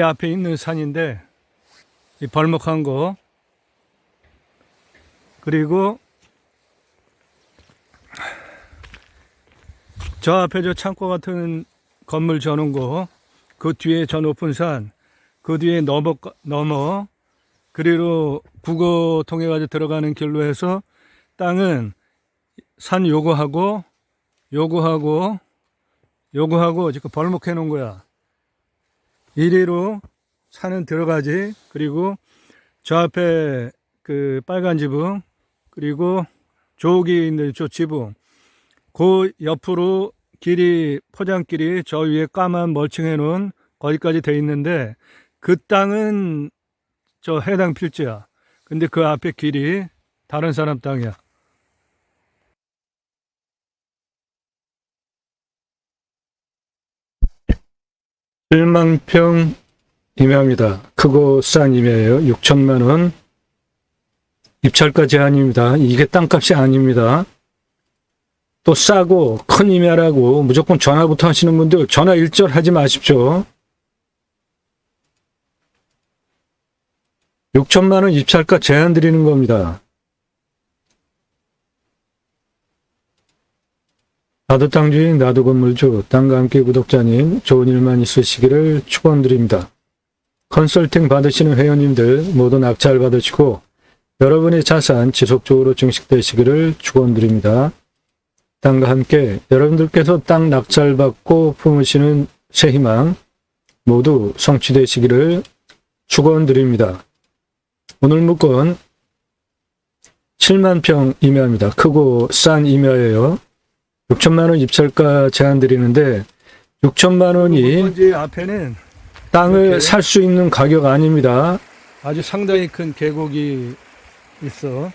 앞에 있는 산인데 이 벌목한 거, 그리고 저 앞에 저 창고 같은 건물 저는 거, 그 뒤에 저 높은 산, 그 뒤에 넘어 그리로 국어 통해 가지고 들어가는 길로 해서 땅은 산 요거하고 지금 벌목해 놓은 거야. 이리로 산은 들어가지. 그리고 저 앞에 그 빨간 지붕, 그리고 저기 있는 저 지붕, 그 옆으로 길이, 포장길이 저 위에 까만 멀칭해 놓은 거기까지 돼 있는데, 그 땅은 저 해당 필지야. 근데 그 앞에 길이 다른 사람 땅이야. 1만 평 임야입니다. 크고 싼 임야예요. 6천만 원. 입찰가 제한입니다. 이게 땅값이 아닙니다. 또 싸고 큰 임야라고 무조건 전화부터 하시는 분들 전화 일절하지 마십시오. 6천만 원 입찰가 제한 드리는 겁니다. 나도 땅주인, 나도 건물주, 땅과 함께 구독자님, 좋은 일만 있으시기를 축원드립니다. 컨설팅 받으시는 회원님들 모두 낙찰 받으시고 여러분의 자산 지속적으로 증식되시기를 축원드립니다. 땅과 함께 여러분들께서 땅 낙찰 받고 품으시는 새 희망 모두 성취되시기를 축원드립니다. 오늘 묵건 7만 평 임야입니다. 크고 싼 임야예요. 6천만 원 입찰가 제한 드리는데 6천만 원이 앞에는 땅을 살 수 있는 가격 아닙니다. 아주 상당히 큰 계곡이 있어.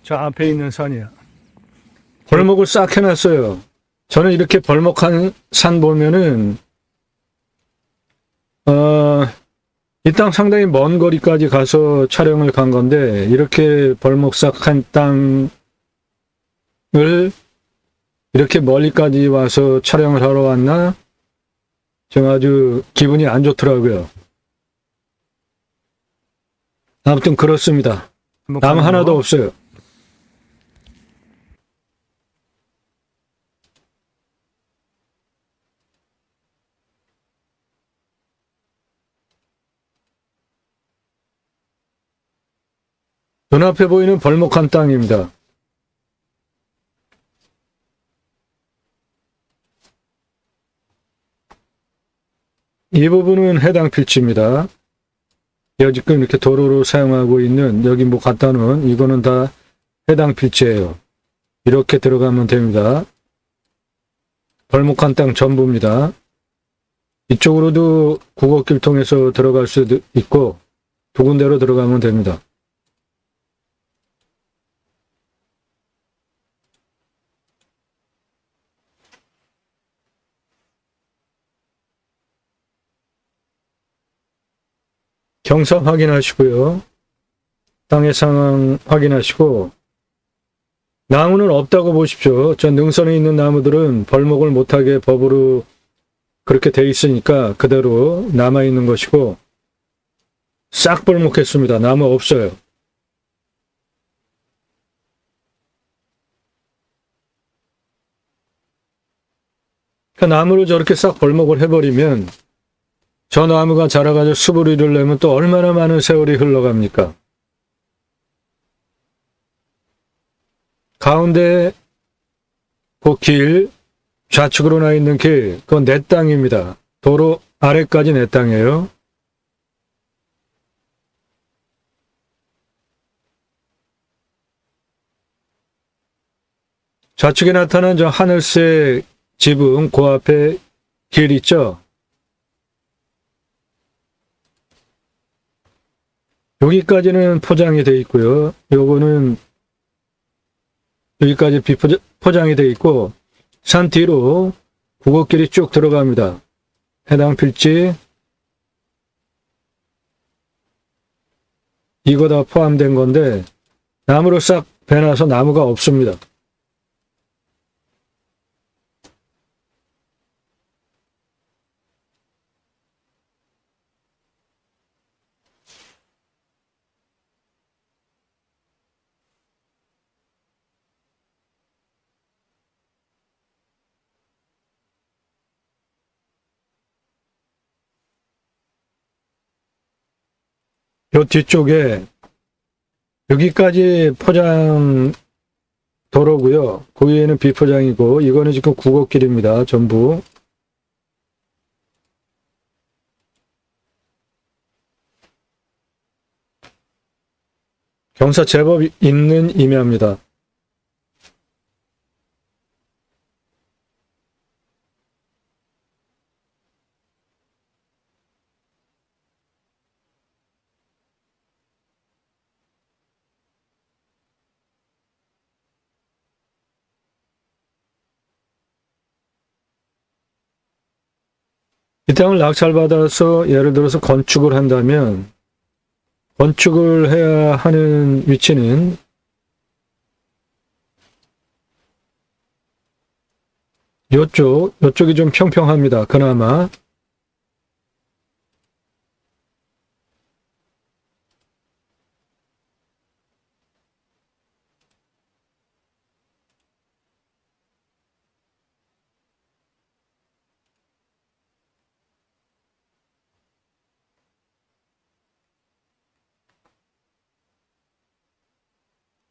저 앞에 있는 산이야. 벌목을 싹 해놨어요. 저는 이렇게 벌목한 산 보면은 이 땅 상당히 먼 거리까지 가서 촬영을 간 건데, 이렇게 벌목삭한 땅을 이렇게 멀리까지 와서 촬영을 하러 왔나? 좀 아주 기분이 안 좋더라고요. 아무튼 그렇습니다. 나무 하나도 없어요. 눈앞에 보이는 벌목한 땅입니다. 이 부분은 해당 필지입니다. 지금 이렇게 도로로 사용하고 있는, 여기 뭐 갖다 놓은 이거는 다 해당 필지예요. 이렇게 들어가면 됩니다. 벌목한 땅 전부입니다. 이쪽으로도 국어길 통해서 들어갈 수도 있고 두 군데로 들어가면 됩니다. 경사 확인하시고요. 땅의 상황 확인하시고, 나무는 없다고 보십시오. 저 능선에 있는 나무들은 벌목을 못하게 법으로 그렇게 돼 있으니까 그대로 남아있는 것이고, 싹 벌목했습니다. 나무 없어요. 그 나무를 저렇게 싹 벌목을 해버리면 저 나무가 자라가지고 수부리를 내면 또 얼마나 많은 세월이 흘러갑니까? 가운데 그 길, 좌측으로 나 있는 길, 그건 내 땅입니다. 도로 아래까지 내 땅이에요. 좌측에 나타난 저 하늘색 지붕, 그 앞에 길 있죠? 여기까지는 포장이 되어 있고요. 요거는 여기까지 비포장이 되어 있고, 산 뒤로 국어길이 쭉 들어갑니다. 해당 필지, 이거 다 포함된 건데, 나무로 싹 베놔서 나무가 없습니다. 요 뒤쪽에 여기까지 포장 도로고요. 그 위에는 비포장이고 이거는 지금 국어길입니다. 전부. 경사 제법 있는 임야입니다. 이 땅을 낙찰받아서 예를 들어서 건축을 한다면 건축을 해야 하는 위치는 요쪽이 좀 평평합니다. 그나마.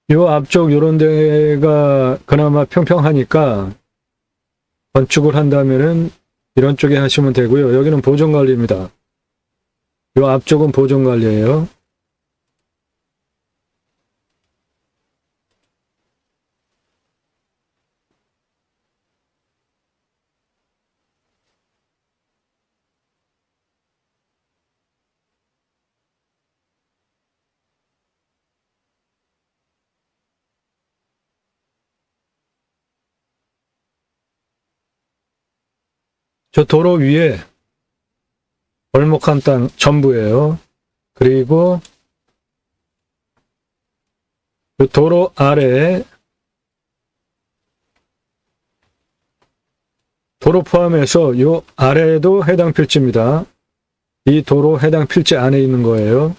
요 앞쪽 요런 데가 그나마 평평하니까 건축을 한다면은 이런 쪽에 하시면 되고요. 여기는 보존관리입니다. 요 앞쪽은 보존관리예요. 저 도로 위에 벌목한 땅 전부예요. 그리고 그 도로 아래 도로 포함해서 요 아래도 해당 필지입니다. 이 도로 해당 필지 안에 있는 거예요.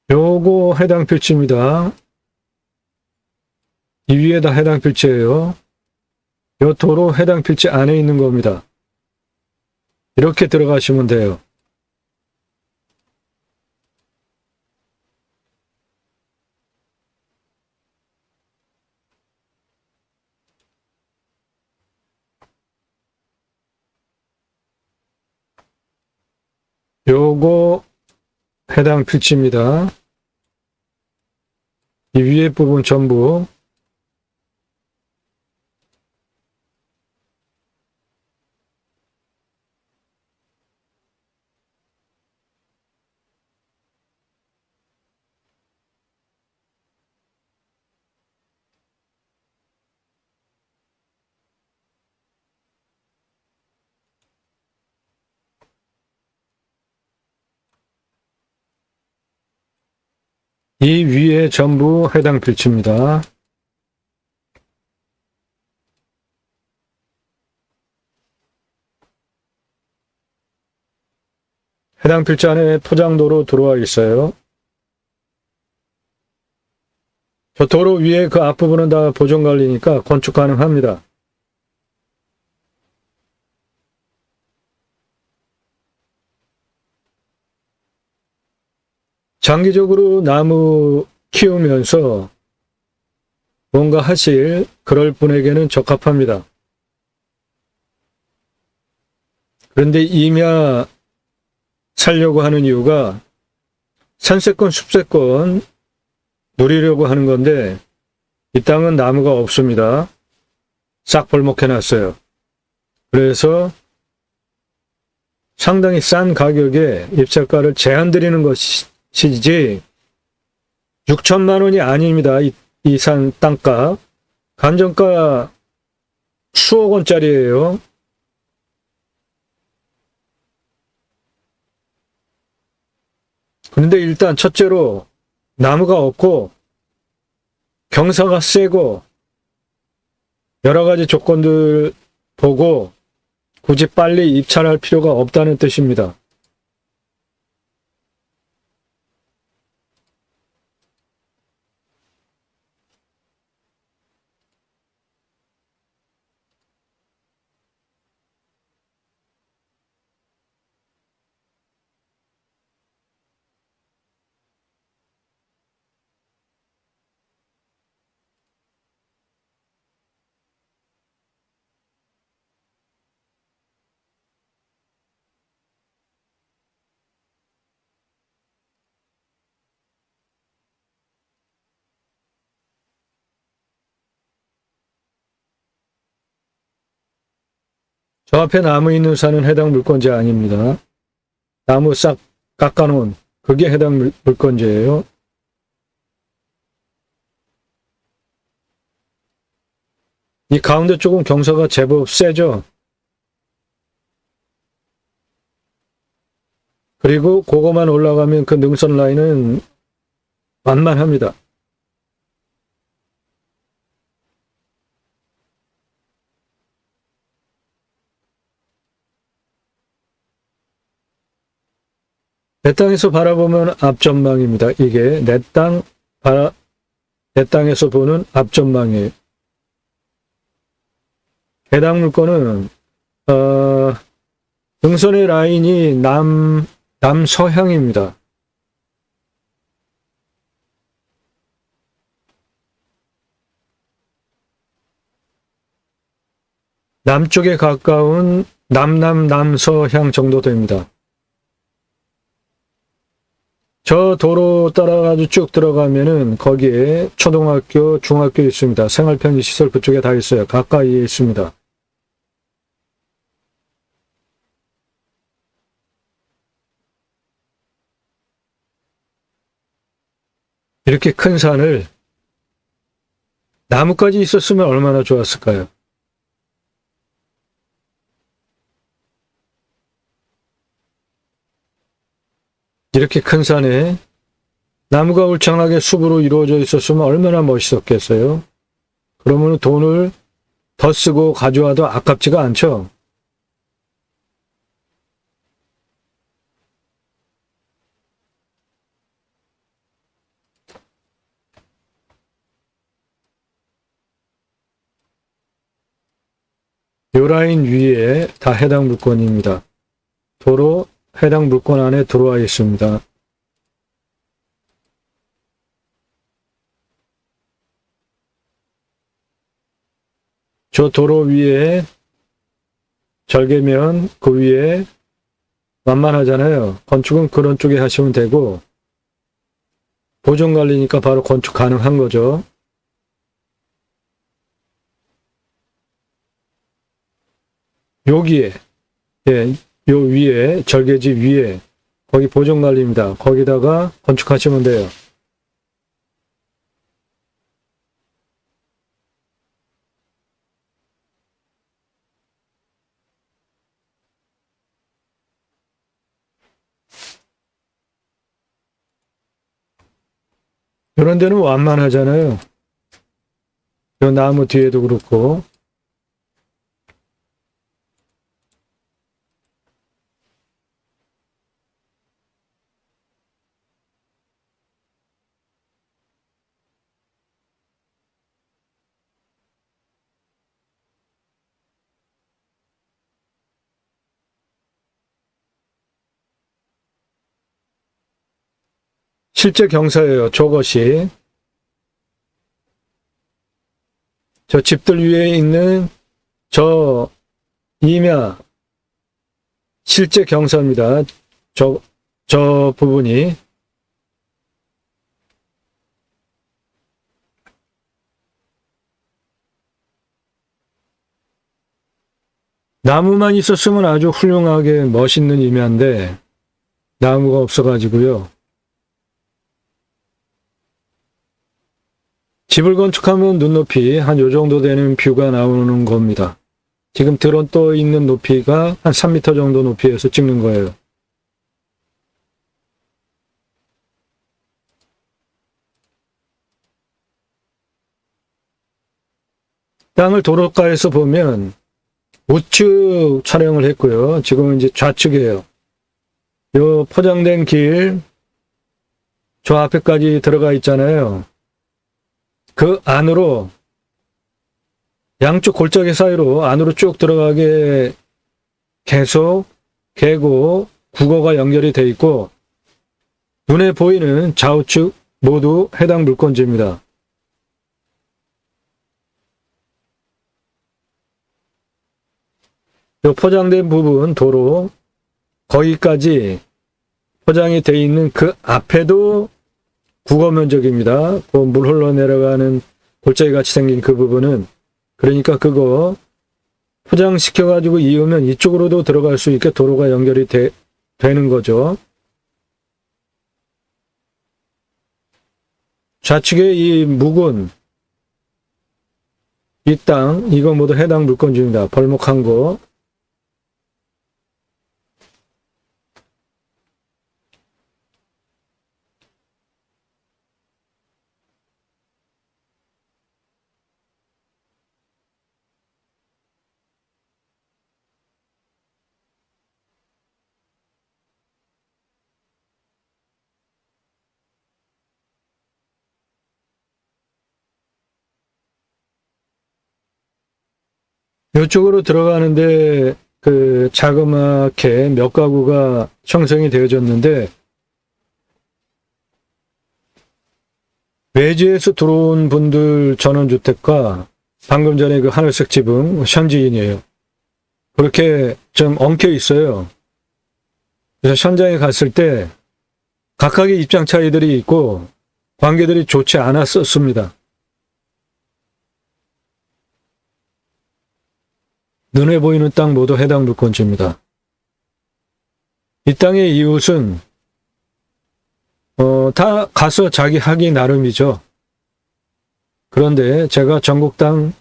요거 해당 필지입니다. 이 위에다 해당 필지예요. 요 도로 해당 필지 안에 있는 겁니다. 이렇게 들어가시면 돼요. 요거 해당 필지입니다. 이 위에 부분 전부. 이 위에 전부 해당 필지입니다. 해당 필지 안에 포장도로 들어와 있어요. 저 도로 위에 그 앞부분은 다 보존관리니까 건축 가능합니다. 장기적으로 나무 키우면서 뭔가 하실 그럴 분에게는 적합합니다. 그런데 임야 살려고 하는 이유가 산세권, 숲세권 누리려고 하는 건데 이 땅은 나무가 없습니다. 싹 벌목해놨어요. 그래서 상당히 싼 가격에 입찰가를 제한드리는 것이지 6천만 원이 아닙니다. 이 산 땅값. 감정가 수억 원짜리예요. 그런데 일단 첫째로 나무가 없고 경사가 세고 여러 가지 조건들 보고 굳이 빨리 입찰할 필요가 없다는 뜻입니다. 저 앞에 나무 있는 산은 해당 물건지 아닙니다. 나무 싹 깎아놓은 그게 해당 물건지예요. 이 가운데 쪽은 경사가 제법 세죠. 그리고 그거만 올라가면 그 능선 라인은 만만합니다. 내 땅에서 바라보면 앞전망입니다. 이게 내 땅에서 보는 앞전망이에요. 해당 물건은 능선의 라인이 남서향입니다. 남쪽에 가까운 남서향 정도 됩니다. 저 도로 따라가지고 쭉 들어가면은 거기에 초등학교, 중학교 있습니다. 생활편의시설 그쪽에 다 있어요. 가까이에 있습니다. 이렇게 큰 산을 나무까지 있었으면 얼마나 좋았을까요? 이렇게 큰 산에 나무가 울창하게 숲으로 이루어져 있었으면 얼마나 멋있었겠어요? 그러면 돈을 더 쓰고 가져와도 아깝지가 않죠? 요 라인 위에 다 해당 물건입니다. 도로 해당 물건 안에 들어와 있습니다. 저 도로 위에 절개면 그 위에 만만하잖아요. 건축은 그런 쪽에 하시면 되고 보존관리니까 바로 건축 가능한 거죠. 여기에 요 위에 절개지 위에 거기 보존관리입니다. 거기다가 건축하시면 돼요. 이런 데는 완만하잖아요. 요 나무 뒤에도 그렇고. 실제 경사예요. 저것이. 저 집들 위에 있는 저 임야 실제 경사입니다. 저 부분이. 나무만 있었으면 아주 훌륭하게 멋있는 임야인데 나무가 없어가지고요. 집을 건축하면 눈높이 한 요 정도 되는 뷰가 나오는 겁니다. 지금 드론 떠 있는 높이가 한 3m 정도 높이에서 찍는 거예요. 땅을 도로가에서 보면 우측 촬영을 했고요. 지금은 이제 좌측이에요. 요 포장된 길, 저 앞에까지 들어가 있잖아요. 그 안으로, 양쪽 골짜기 사이로 안으로 쭉 들어가게 계속 계곡, 국어가 연결이 돼 있고, 눈에 보이는 좌우측 모두 해당 물건지입니다. 이 포장된 부분, 도로, 거기까지 포장이 돼 있는 그 앞에도 국어 면적입니다. 그 물 흘러내려가는 골짜기 같이 생긴 그 부분은, 그러니까 그거 포장시켜가지고 이으면 이쪽으로도 들어갈 수 있게 도로가 연결이 되는 거죠. 좌측에 이 묵은 이 땅, 이거 모두 해당 물건지입니다. 벌목한 거. 이쪽으로 들어가는데 그 자그맣게 몇 가구가 형성이 되어졌는데, 외지에서 들어온 분들 전원주택과 방금 전에 그 하늘색 지붕 현지인이에요. 그렇게 좀 엉켜 있어요. 그래서 현장에 갔을 때 각각의 입장 차이들이 있고 관계들이 좋지 않았었습니다. 눈에 보이는 땅 모두 해당 물건지입니다. 이 땅의 이웃은 다 가서 자기 하기 나름이죠. 그런데 제가 전국 땅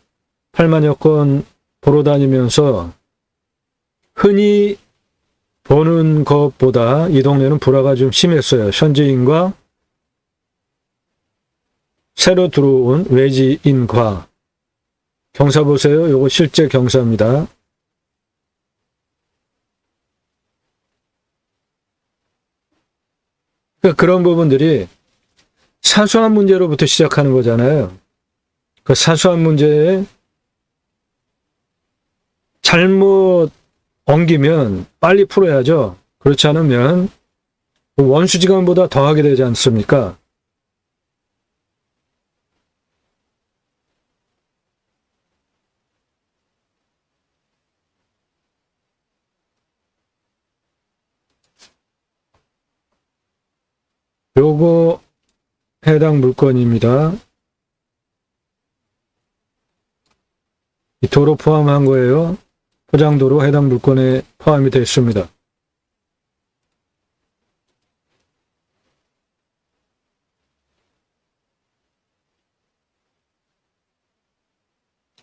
8만여 건 보러 다니면서 흔히 보는 것보다 이 동네는 불화가 좀 심했어요. 현지인과 새로 들어온 외지인과. 경사 보세요. 요거 실제 경사입니다. 그러니까 그런 부분들이 사소한 문제로부터 시작하는 거잖아요. 그 사소한 문제에 잘못 엉기면 빨리 풀어야죠. 그렇지 않으면 원수지간보다 더하게 되지 않습니까? 요거 해당 물건입니다. 이 도로 포함한 거예요. 포장도로 해당 물건에 포함이 되어 있습니다.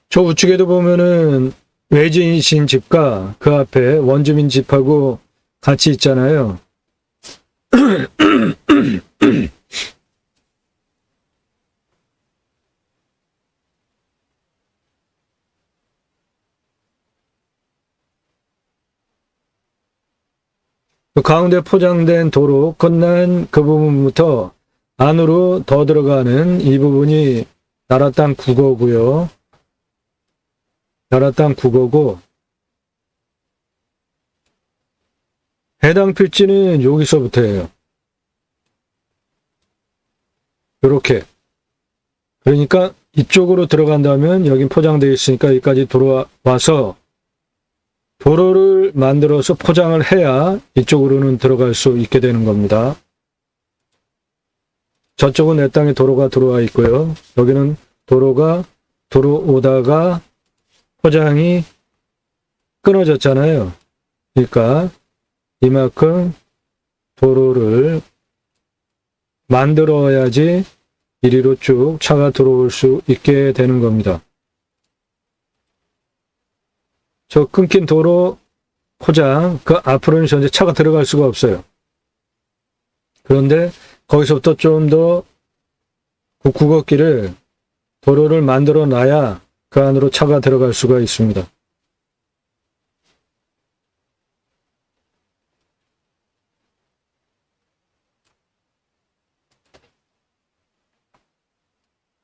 저 우측에도 보면은 외지인 집과 그 앞에 원주민 집하고 같이 있잖아요. 그 가운데 포장된 도로 끝난 그 부분부터 안으로 더 들어가는 이 부분이 나라 땅 국어고요. 나라 땅 국어고, 해당 필지는 여기서부터예요. 이렇게. 그러니까 이쪽으로 들어간다면 여긴 포장되어 있으니까 여기까지 들어와서 도로를 만들어서 포장을 해야 이쪽으로는 들어갈 수 있게 되는 겁니다. 저쪽은 내 땅에 도로가 들어와 있고요. 여기는 도로가 들어오다가 포장이 끊어졌잖아요. 그러니까 이만큼 도로를 만들어야지 이리로 쭉 차가 들어올 수 있게 되는 겁니다. 저 끊긴 도로 포장, 그 앞으로는 현재 차가 들어갈 수가 없어요. 그런데 거기서부터 좀 더 그 국어길을, 도로를 만들어 놔야 그 안으로 차가 들어갈 수가 있습니다.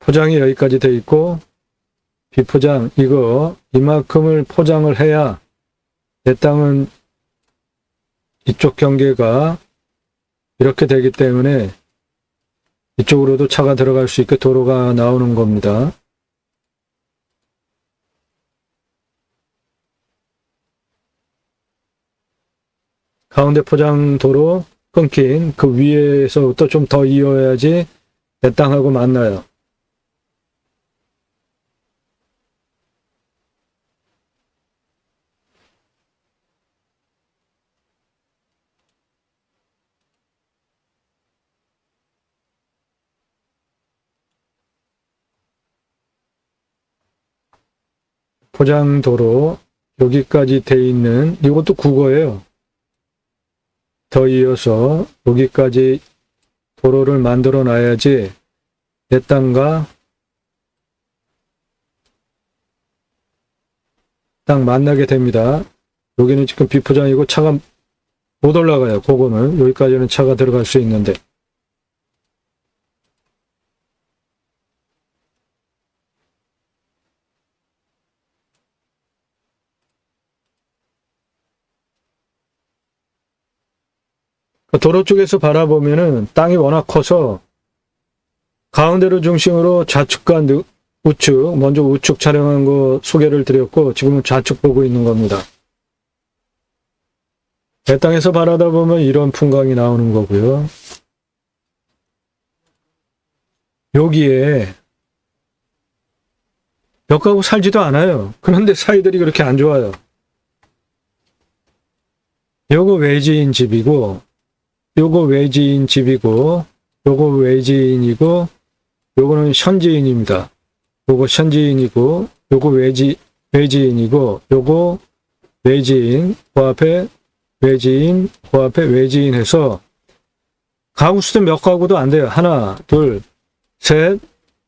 포장이 여기까지 돼 있고 비포장 이거 이만큼을 포장을 해야 내 땅은 이쪽 경계가 이렇게 되기 때문에 이쪽으로도 차가 들어갈 수 있게 도로가 나오는 겁니다. 가운데 포장도로 끊긴 그 위에서부터 좀 더 이어야지 내 땅하고 만나요. 포장도로 여기까지 돼 있는 이것도 국어예요. 더 이어서 여기까지 도로를 만들어 놔야지 내 땅과 딱 만나게 됩니다. 여기는 지금 비포장이고 차가 못 올라가요. 그거는 여기까지는 차가 들어갈 수 있는데 도로 쪽에서 바라보면은 땅이 워낙 커서 가운데를 중심으로 좌측과 우측, 먼저 우측 촬영한 거 소개를 드렸고 지금은 좌측 보고 있는 겁니다. 내 땅에서 바라다 보면 이런 풍광이 나오는 거고요. 여기에 몇 가구 살지도 않아요. 그런데 사이들이 그렇게 안 좋아요. 요거 외지인 집이고 요거 외지인 집이고 요거 외지인이고 요거는 현지인입니다. 요거 현지인이고 요거 외지인이고 요거 외지인 그 앞에 외지인 그 앞에 외지인 해서 가구 수도 몇 가구도 안 돼요. 하나 둘 셋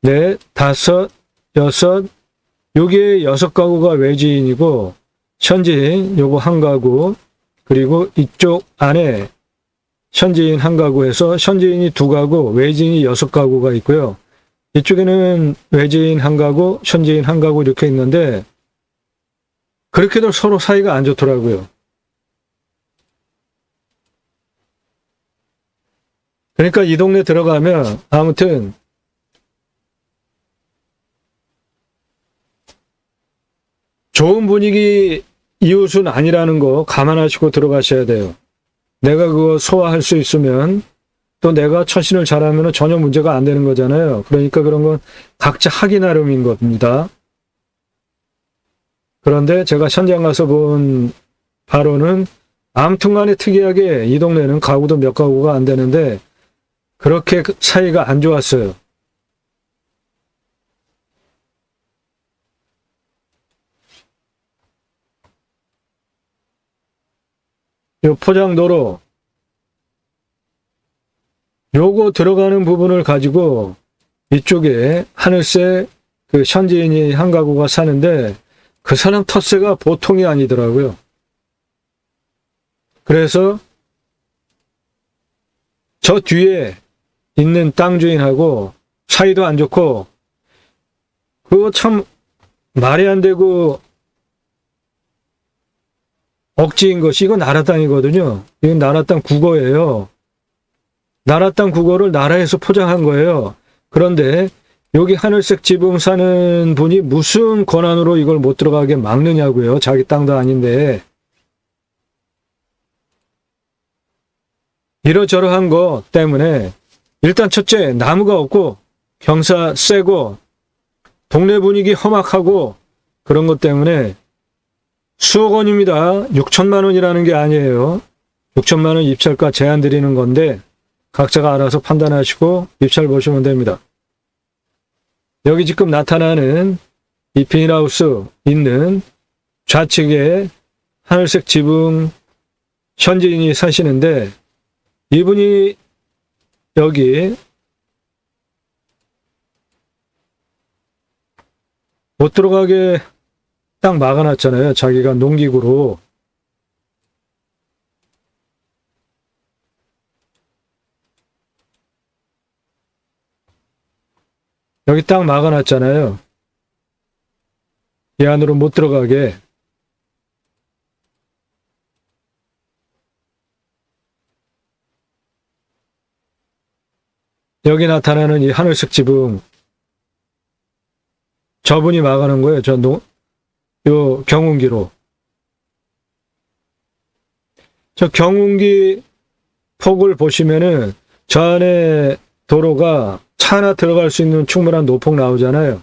넷 다섯 여섯 요게 6가구가 외지인이고 현지인 요거 한 가구 그리고 이쪽 안에 현지인 한 가구에서 현지인이 2가구, 외지인이 6가구가 있고요. 이쪽에는 외지인 한 가구, 현지인 한 가구 이렇게 있는데 그렇게도 서로 사이가 안 좋더라고요. 그러니까 이 동네 들어가면 아무튼 좋은 분위기 이웃은 아니라는 거 감안하시고 들어가셔야 돼요. 내가 그거 소화할 수 있으면 또 내가 처신을 잘하면 전혀 문제가 안 되는 거잖아요. 그러니까 그런 건 각자 하기 나름인 겁니다. 그런데 제가 현장 가서 본 바로는 아무튼간에 특이하게 이 동네는 가구도 몇 가구가 안 되는데 그렇게 사이가 안 좋았어요. 요 포장도로 요거 들어가는 부분을 가지고 이쪽에 하늘색 그 현지인이 한 가구가 사는데 그 사람 텃세가 보통이 아니더라고요. 그래서 저 뒤에 있는 땅 주인하고 사이도 안 좋고 그거 참 말이 안 되고 억지인 것이 이거 나라 땅이거든요. 이건 나라 땅 국어예요. 나라 땅 국어를 나라에서 포장한 거예요. 그런데 여기 하늘색 지붕 사는 분이 무슨 권한으로 이걸 못 들어가게 막느냐고요. 자기 땅도 아닌데. 이러저러한 거 때문에 일단 첫째 나무가 없고 경사 세고 동네 분위기 험악하고 그런 것 때문에 수억 원입니다. 6천만 원이라는 게 아니에요. 6천만 원 입찰가 제한 드리는 건데 각자가 알아서 판단하시고 입찰 보시면 됩니다. 여기 지금 나타나는 이 비닐하우스 있는 좌측에 하늘색 지붕 현지인이 사시는데 이분이 여기 못 들어가게 딱 막아놨잖아요. 자기가 농기구로. 여기 딱 막아놨잖아요. 이 안으로 못 들어가게. 여기 나타나는 이 하늘색 지붕, 저분이 막아놓은 거예요. 요 경운기로. 저 경운기 폭을 보시면은 저 안에 도로가 차 하나 들어갈 수 있는 충분한 노폭 나오잖아요.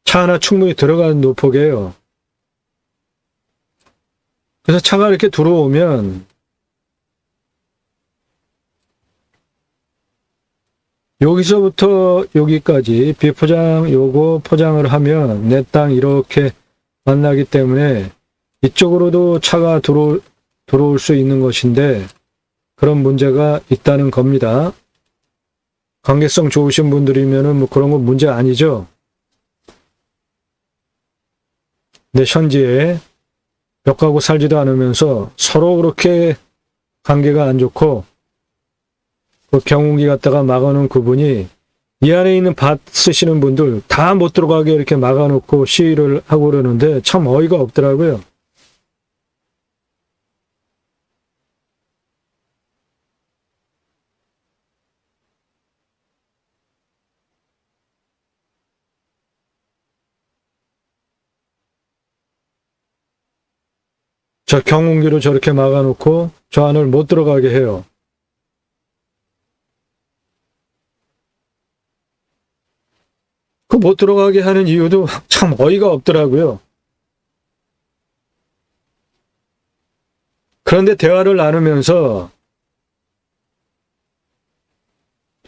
차 하나 충분히 들어가는 노폭이에요. 그래서 차가 이렇게 들어오면 여기서부터 여기까지 비포장 요거 포장을 하면 내 땅 이렇게 만나기 때문에 이쪽으로도 차가 들어올 수 있는 것인데 그런 문제가 있다는 겁니다. 관계성 좋으신 분들이면은 뭐 그런 건 문제 아니죠. 내 현지에 몇 가구 살지도 않으면서 서로 그렇게 관계가 안 좋고 그 경운기 갖다가 막아놓은 그분이 이 안에 있는 밭 쓰시는 분들 다 못 들어가게 이렇게 막아놓고 시위를 하고 그러는데 참 어이가 없더라고요. 저 경운기로 저렇게 막아놓고 저 안을 못 들어가게 해요. 그 못 들어가게 하는 이유도 참 어이가 없더라고요. 그런데 대화를 나누면서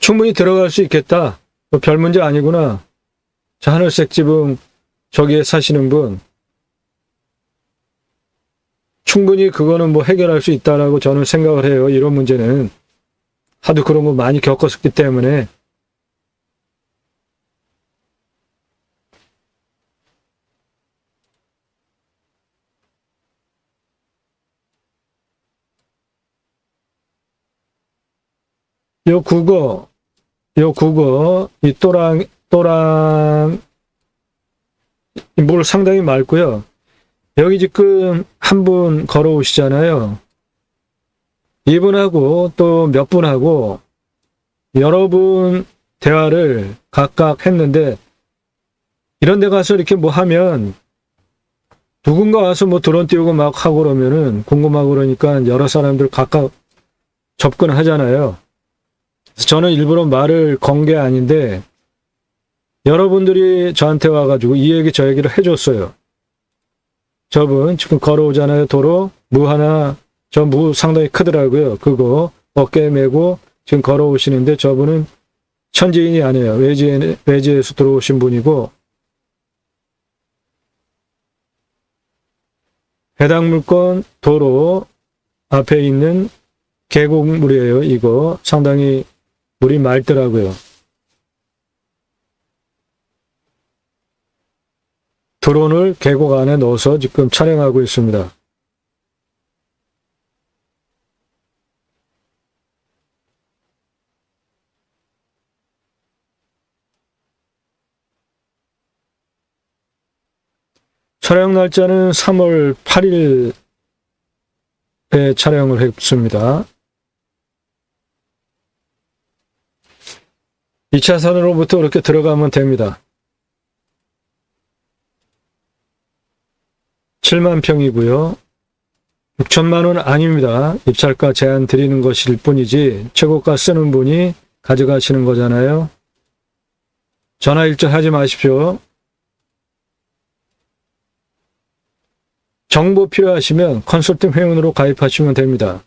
충분히 들어갈 수 있겠다. 뭐 별 문제 아니구나. 저 하늘색 지붕 저기에 사시는 분 충분히 그거는 뭐 해결할 수 있다라고 저는 생각을 해요. 이런 문제는 하도 그런 거 많이 겪었기 때문에. 요 국어, 이 또랑, 물 상당히 맑고요. 여기 지금 한 분 걸어오시잖아요. 이분하고 또 몇 분하고 여러 분 대화를 각각 했는데 이런 데 가서 이렇게 뭐 하면 누군가 와서 뭐 드론 띄우고 막 하고 그러면은 궁금하고 그러니까 여러 사람들 각각 접근을 하잖아요. 그래서 저는 일부러 말을 건 게 아닌데 여러분들이 저한테 와가지고 이 얘기 저 얘기를 해줬어요. 저분 지금 걸어오잖아요. 도로 저 무 상당히 크더라고요. 그거 어깨에 메고 지금 걸어오시는데 저분은 천지인이 아니에요. 외지에서 들어오신 분이고 해당 물건 도로 앞에 있는 계곡물이에요. 이거 상당히 물이 맑더라고요. 드론을 계곡 안에 넣어서 지금 촬영하고 있습니다. 촬영 날짜는 3월 8일에 촬영을 했습니다. 2차선으로부터 이렇게 들어가면 됩니다. 7만 평이고요. 6천만 원 아닙니다. 입찰가 제한 드리는 것일 뿐이지 최고가 쓰는 분이 가져가시는 거잖아요. 전화 일절하지 마십시오. 정보 필요하시면 컨설팅 회원으로 가입하시면 됩니다.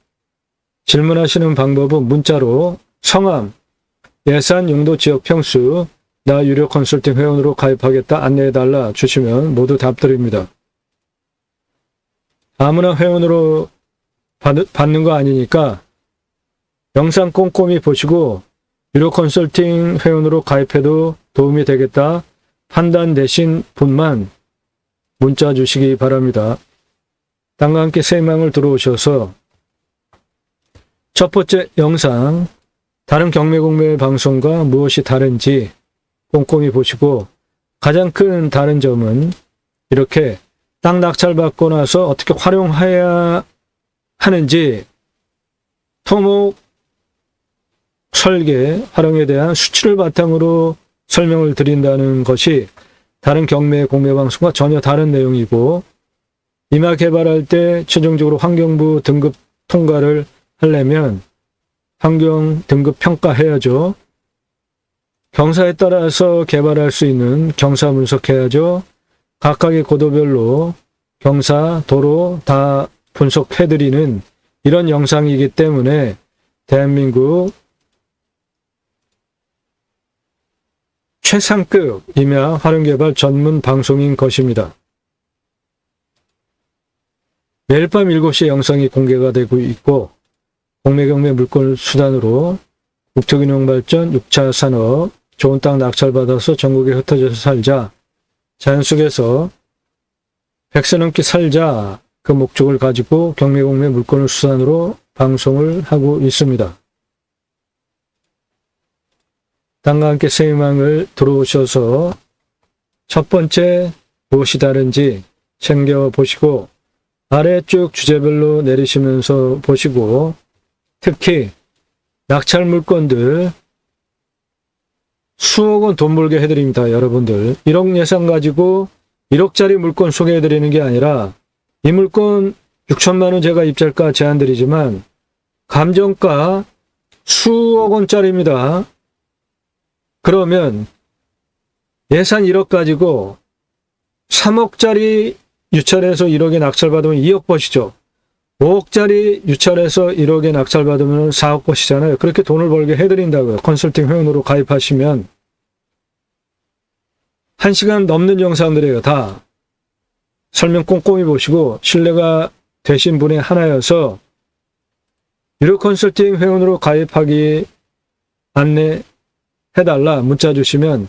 질문하시는 방법은 문자로 성함, 예산, 용도, 지역, 평수, 나 유료 컨설팅 회원으로 가입하겠다 안내해달라 주시면 모두 답드립니다. 아무나 회원으로 받는 거 아니니까 영상 꼼꼼히 보시고 유료 컨설팅 회원으로 가입해도 도움이 되겠다 판단되신 분만 문자 주시기 바랍니다. 땅과 함께 새 희망을 들어오셔서 첫 번째 영상, 다른 경매공매 방송과 무엇이 다른지 꼼꼼히 보시고, 가장 큰 다른 점은 이렇게 땅 낙찰받고 나서 어떻게 활용해야 하는지 토목 설계 활용에 대한 수치를 바탕으로 설명을 드린다는 것이 다른 경매 공매 방송과 전혀 다른 내용이고, 임야 개발할 때 최종적으로 환경부 등급 통과를 하려면 환경 등급 평가해야죠. 경사에 따라서 개발할 수 있는 경사 분석해야죠. 각각의 고도별로 경사, 도로 다 분석해드리는 이런 영상이기 때문에 대한민국 최상급 임야 활용개발 전문 방송인 것입니다. 매일 밤 7시에 영상이 공개가 되고 있고, 공매경매 물건 수단으로 국토균형발전, 6차 산업, 좋은 땅 낙찰받아서 전국에 흩어져서 살자, 자연 속에서 100세 넘게 살자, 그 목적을 가지고 경매공매 물건을 수단으로 방송을 하고 있습니다. 땅과 함께 새 희망을 들어오셔서 첫 번째 무엇이 다른지 챙겨보시고, 아래쪽 주제별로 내리시면서 보시고, 특히 낙찰 물건들 수억 원 돈 벌게 해드립니다. 여러분들 1억 예산 가지고 1억짜리 물건 소개해드리는 게 아니라, 이 물건 6천만 원 제가 입찰가 제안드리지만 감정가 수억 원짜리입니다. 그러면 예산 1억 가지고 3억짜리 유찰해서 1억에 낙찰받으면 2억 버시죠. 5억짜리 유찰해서 1억에 낙찰받으면 4억 버시잖아요. 그렇게 돈을 벌게 해드린다고요. 컨설팅 회원으로 가입하시면 1시간 넘는 영상들이에요. 다 설명 꼼꼼히 보시고 신뢰가 되신 분이 하나여서 유료 컨설팅 회원으로 가입하기 안내해달라 문자 주시면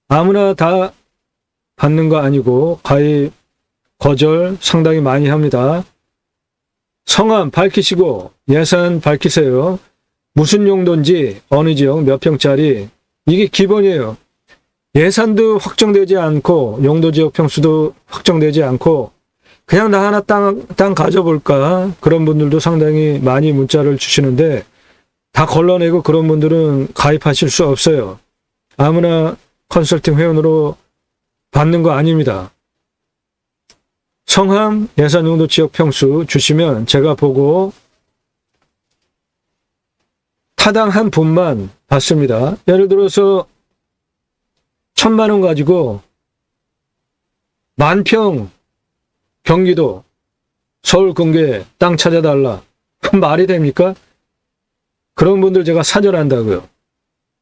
아무나 다 받는 거 아니고 가입 거절 상당히 많이 합니다. 성함 밝히시고 예산 밝히세요. 무슨 용도인지, 어느 지역 몇 평짜리, 이게 기본이에요. 예산도 확정되지 않고 용도 지역 평수도 확정되지 않고 그냥 나 하나 땅 가져볼까, 그런 분들도 상당히 많이 문자를 주시는데 다 걸러내고 그런 분들은 가입하실 수 없어요. 아무나 컨설팅 회원으로 받는 거 아닙니다. 성함, 예산, 용도, 지역, 평수 주시면 제가 보고 타당 한 분만 받습니다. 예를 들어서 1,000만 원 가지고 만평 경기도 서울 근교에 땅 찾아달라. 그럼 말이 됩니까? 그런 분들 제가 사절한다고요.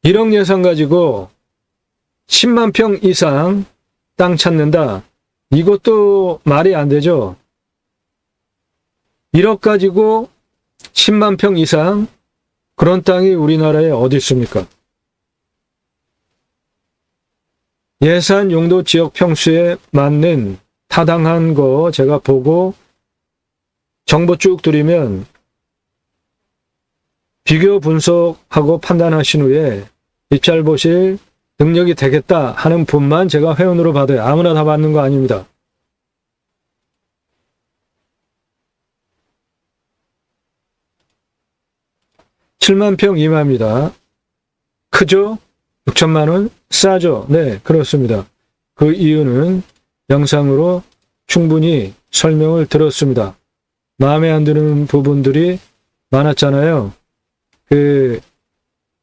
1억 예산 가지고 10만 평 이상 땅 찾는다. 이것도 말이 안 되죠. 1억 가지고 10만 평 이상, 그런 땅이 우리나라에 어디 있습니까? 예산, 용도, 지역, 평수에 맞는 타당한 거 제가 보고 정보 쭉 드리면 비교 분석하고 판단하신 후에 입찰 보실 능력이 되겠다 하는 분만 제가 회원으로 받아요. 아무나 다 받는 거 아닙니다. (7만 평) 이마입니다. 크죠? 6천만 원? 싸죠? 네, 그렇습니다. 그 이유는 영상으로 충분히 설명을 들었습니다. 마음에 안 드는 부분들이 많았잖아요.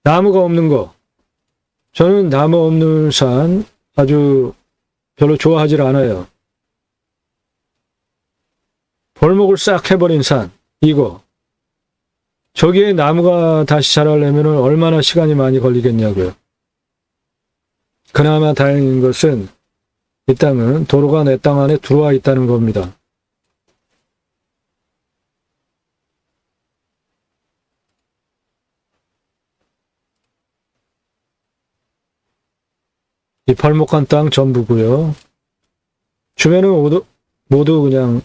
나무가 없는 거. 저는 나무 없는 산 아주 별로 좋아하지 않아요. 벌목을 싹 해버린 산, 이거. 저기에 나무가 다시 자라려면 얼마나 시간이 많이 걸리겠냐고요. 그나마 다행인 것은 이 땅은 도로가 내 땅 안에 들어와 있다는 겁니다. 이 벌목한 땅 전부고요. 주변은 모두 그냥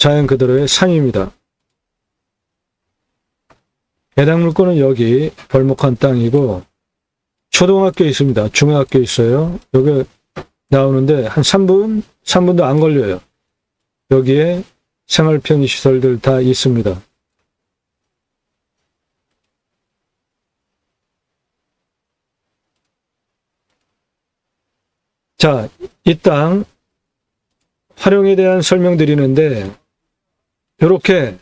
자연 그대로의 산입니다. 해당 물건은 여기 벌목한 땅이고 초등학교 있습니다. 중학교 있어요. 여기 나오는데 한 3분도 안 걸려요. 여기에 생활 편의 시설들 다 있습니다. 자, 이 땅 활용에 대한 설명드리는데 이렇게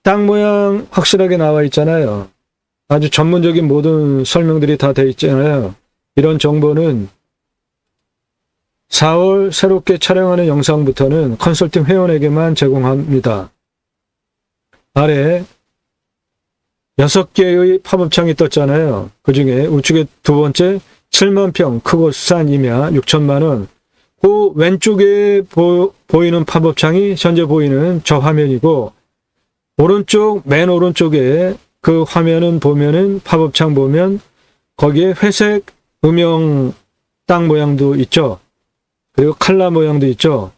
땅 모양 확실하게 나와 있잖아요. 아주 전문적인 모든 설명들이 다 되어 있잖아요. 이런 정보는 4월 새롭게 촬영하는 영상부터는 컨설팅 회원에게만 제공합니다. 아래 6개의 팝업창이 떴잖아요. 그 중에 우측에 두 번째 7만 평 크고 싼 임야 6천만 원. 그 왼쪽에 보이는 팝업창이 현재 보이는 저 화면이고 맨 오른쪽에 그 화면은 보면은 팝업창 보면 거기에 회색 음영 땅 모양도 있죠. 그리고 칼라 모양도 있죠.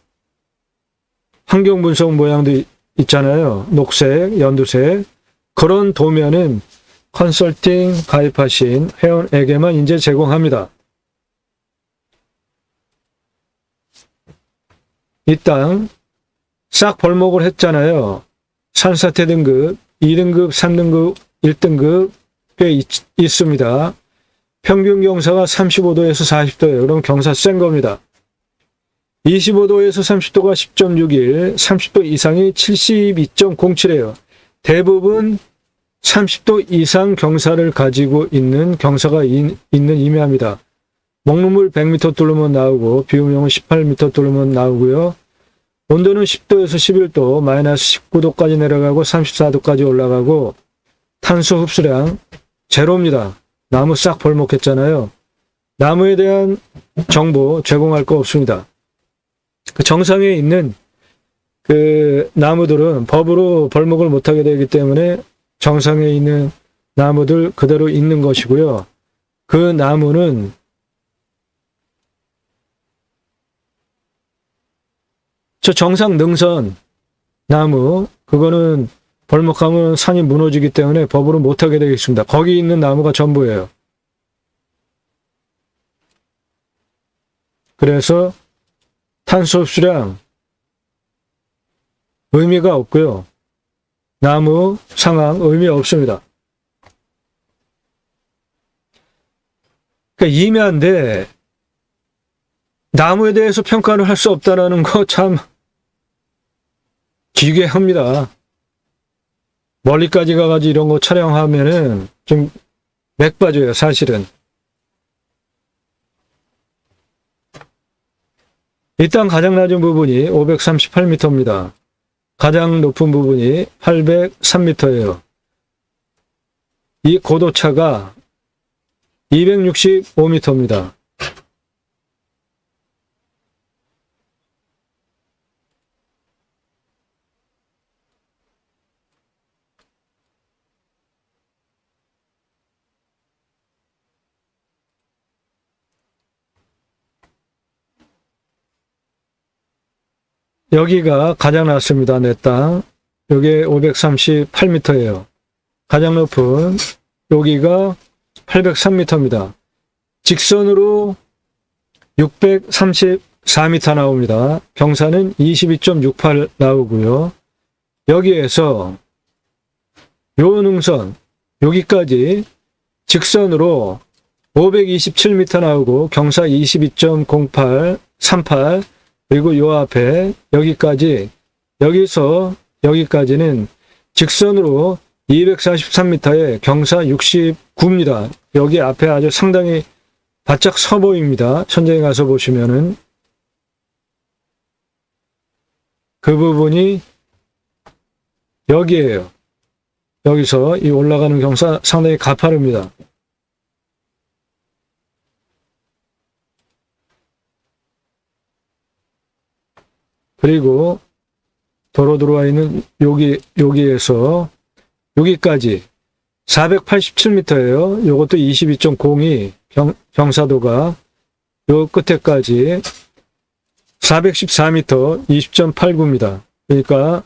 환경 분석 모양도 있잖아요. 녹색, 연두색. 그런 도면은 컨설팅 가입하신 회원에게만 이제 제공합니다. 이 땅 싹 벌목을 했잖아요. 산사태 등급, 2등급, 3등급, 1등급 꽤 있습니다. 평균 경사가 35도에서 40도예요. 그럼 경사 센 겁니다. 25도에서 30도가 10.61, 30도 이상이 72.07이에요. 대부분 30도 이상 경사를 가지고 있는 경사가 있는 임야입니다. 먹는물 100m 뚫으면 나오고 비움용은 18m 뚫으면 나오고요. 온도는 10도에서 11도, 마이너스 19도까지 내려가고 34도까지 올라가고 탄소 흡수량 제로입니다. 나무 싹 벌목했잖아요. 나무에 대한 정보 제공할 거 없습니다. 그 정상에 있는 그 나무들은 법으로 벌목을 못하게 되기 때문에 정상에 있는 나무들 그대로 있는 것이고요. 그 나무는 저 정상 능선 나무 그거는 벌목하면 산이 무너지기 때문에 법으로 못하게 되겠습니다. 거기 있는 나무가 전부예요. 그래서 탄소 흡수량 의미가 없고요. 나무 상황 의미 없습니다. 그러니까 임야인데 나무에 대해서 평가를 할 수 없다라는 거 참 기괴합니다. 멀리까지 가가지고 이런 거 촬영하면은 좀 맥 빠져요, 사실은. 이 땅 가장 낮은 부분이 538m입니다. 가장 높은 부분이 803m예요. 이 고도차가 265m입니다. 여기가 가장 낮습니다. 내 땅. 여기 538m예요. 가장 높은 여기가 803m입니다. 직선으로 634m 나옵니다. 경사는 22.68 나오고요. 여기에서 요 능선 여기까지 직선으로 527m 나오고 경사 22.08, 38 그리고 요 앞에 여기까지 여기서 여기까지는 직선으로 243m에 경사 69입니다. 여기 앞에 아주 상당히 바짝 서 보입니다. 현장에 가서 보시면은 그 부분이 여기에요. 여기서 이 올라가는 경사 상당히 가파릅니다. 그리고 도로 들어와 있는 여기에서 여기까지 487m예요. 요것도 22.02 경사도가 요 끝에까지 414m 20.89입니다. 그러니까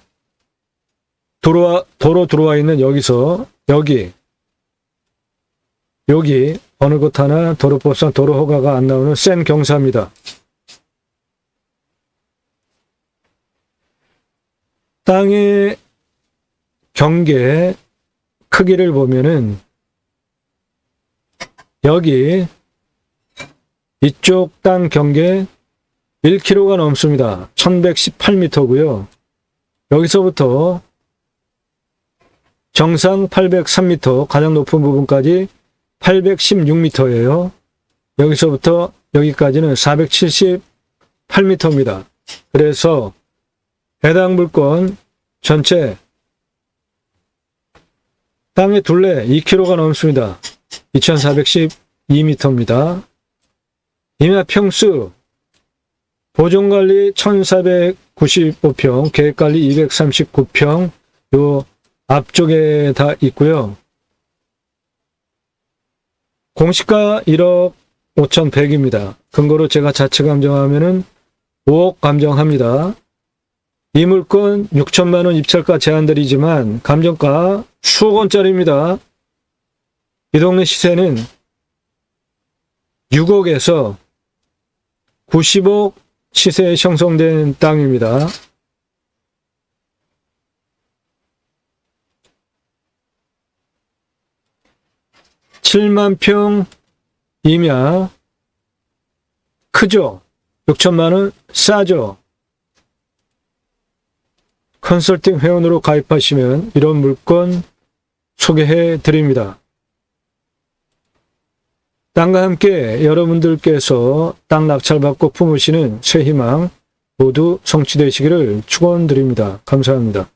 도로 들어와 있는 여기서 여기 어느 곳 하나 도로법상 도로 허가가 안 나오는 센 경사입니다. 땅의 경계 크기를 보면은 여기 이쪽 땅 경계 1km가 넘습니다. 1118m고요. 여기서부터 정상 803m, 가장 높은 부분까지 816m예요. 여기서부터 여기까지는 478m입니다. 그래서 해당 물건 전체 땅의 둘레 2km가 넘습니다. 2412m입니다. 임야 평수 보존관리 1495평, 계획관리 239평, 요 앞쪽에 다 있고요. 공시가 1억 5,100입니다. 근거로 제가 자체 감정하면은 5억 감정합니다. 이 물건 6천만 원 입찰가 제한드리지만 감정가 수억 원짜리입니다. 이 동네 시세는 6억에서 90억 시세에 형성된 땅입니다. (7만 평) 임야 크죠? 6천만 원 싸죠? 컨설팅 회원으로 가입하시면 이런 물건 소개해 드립니다. 땅과 함께 여러분들께서 땅 낙찰받고 품으시는 새 희망 모두 성취되시기를 축원드립니다. 감사합니다.